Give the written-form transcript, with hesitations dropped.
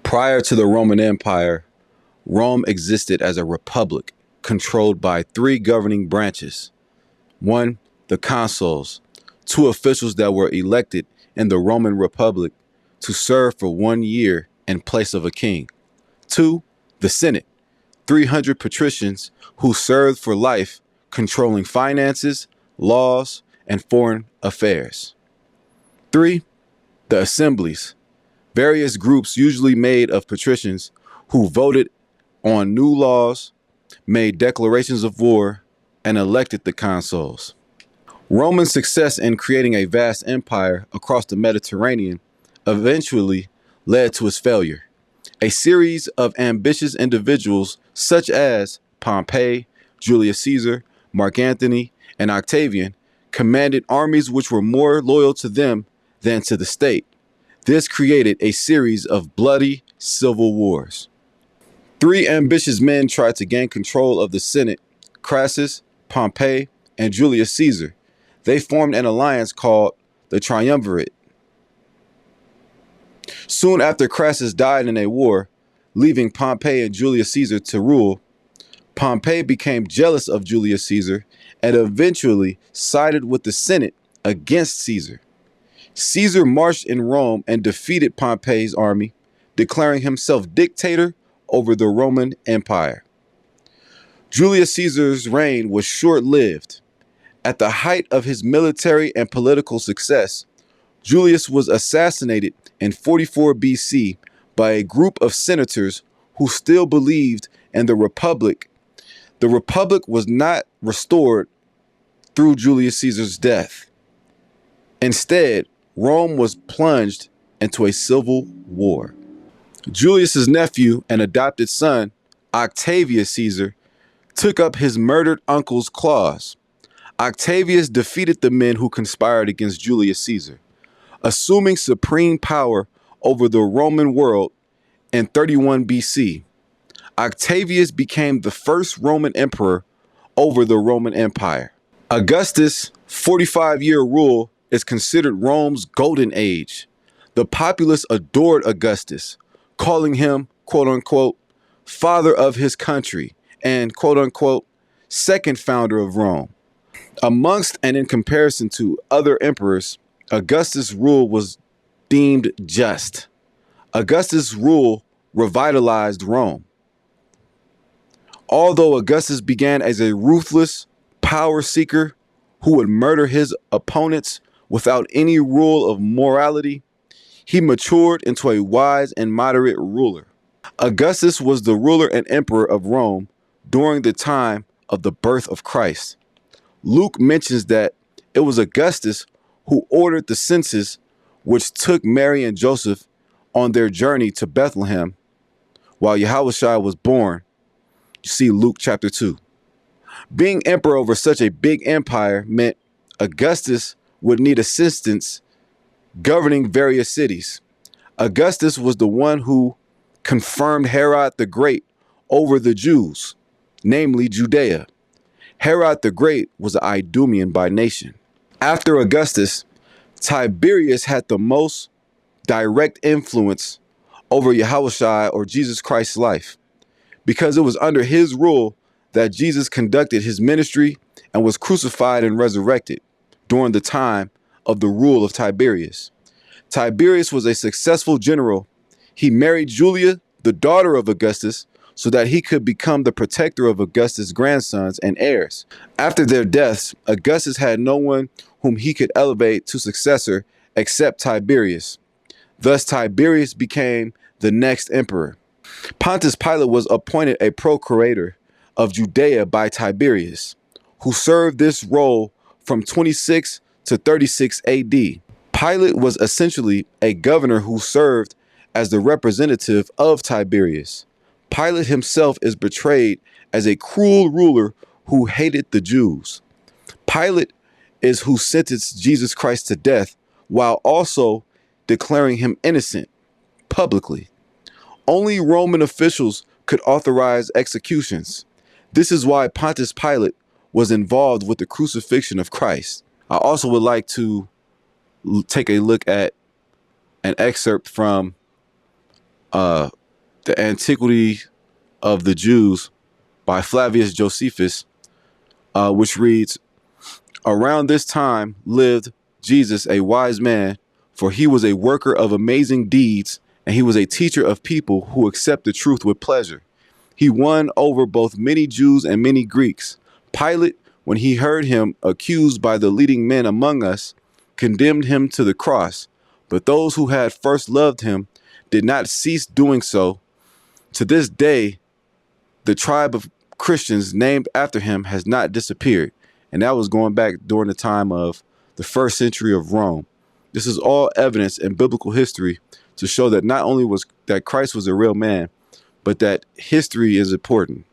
Prior to the Roman Empire, Rome existed as a republic controlled by three governing branches. One, the consuls, two officials that were elected in the Roman Republic to serve for 1 year in place of a king. Two, the Senate, 300 patricians who served for life, controlling finances, laws, and foreign affairs. Three, the assemblies, various groups usually made of patricians who voted on new laws, made declarations of war, and elected the consuls. Roman success in creating a vast empire across the Mediterranean eventually led to its failure. A series of ambitious individuals such as Pompey, Julius Caesar, Mark Antony, and Octavian commanded armies which were more loyal to them than to the state. This created a series of bloody civil wars. Three ambitious men tried to gain control of the Senate: Crassus, Pompey, and Julius Caesar. They formed an alliance called the Triumvirate. Soon after Crassus died in a war, leaving Pompey and Julius Caesar to rule, Pompey became jealous of Julius Caesar and eventually sided with the Senate against Caesar. Caesar marched in Rome and defeated Pompey's army, declaring himself dictator over the Roman Empire. Julius Caesar's reign was short-lived. At the height of his military and political success, Julius was assassinated in 44 BC by a group of senators who still believed in the Republic. The Republic was not restored through Julius Caesar's death. Instead, Rome was plunged into a civil war. Julius's nephew and adopted son, Octavius Caesar, took up his murdered uncle's cause. Octavius defeated the men who conspired against Julius Caesar, assuming supreme power over the Roman world in 31 BC. Octavius became the first Roman emperor over the Roman Empire. Augustus' 45-year rule is considered Rome's golden age. The populace adored Augustus, calling him, quote unquote, father of his country and, quote unquote, second founder of Rome. Amongst and in comparison to other emperors, Augustus' rule was deemed just. Augustus' rule revitalized Rome. Although Augustus began as a ruthless power seeker who would murder his opponents without any rule of morality, he matured into a wise and moderate ruler. Augustus was the ruler and emperor of Rome during the time of the birth of Christ. Luke mentions that it was Augustus who ordered the census which took Mary and Joseph on their journey to Bethlehem while Yahushua was born. You see Luke chapter 2. Being emperor over such a big empire meant Augustus would need assistance governing various cities. Augustus was the one who confirmed Herod the Great over the Jews, namely Judea. Herod the Great was an Idumean by nation. After Augustus, Tiberius had the most direct influence over Yahushua or Jesus Christ's life, because it was under his rule that Jesus conducted his ministry and was crucified and resurrected during the time of the rule of Tiberius. Tiberius was a successful general. He married Julia, the daughter of Augustus, so that he could become the protector of Augustus' grandsons and heirs. After their deaths, Augustus had no one whom he could elevate to successor except Tiberius. Thus, Tiberius became the next emperor. Pontius Pilate was appointed a procurator of Judea by Tiberius, who served this role from 26 to 36 AD. Pilate was essentially a governor who served as the representative of Tiberius. Pilate himself is portrayed as a cruel ruler who hated the Jews. Pilate is who sentenced Jesus Christ to death while also declaring him innocent publicly. Only Roman officials could authorize executions. This is why Pontius Pilate was involved with the crucifixion of Christ. I also would like to take a look at an excerpt from The Antiquity of the Jews by Flavius Josephus, which reads, around this time lived Jesus, a wise man, for he was a worker of amazing deeds, and he was a teacher of people who accept the truth with pleasure. He won over both many Jews and many Greeks. Pilate, when he heard him accused by the leading men among us, condemned him to the cross. But those who had first loved him did not cease doing so. To this day, the tribe of Christians named after him has not disappeared. And that was going back during the time of the first century of Rome. This is all evidence in biblical history to show that not only was that Christ was a real man, but that history is important.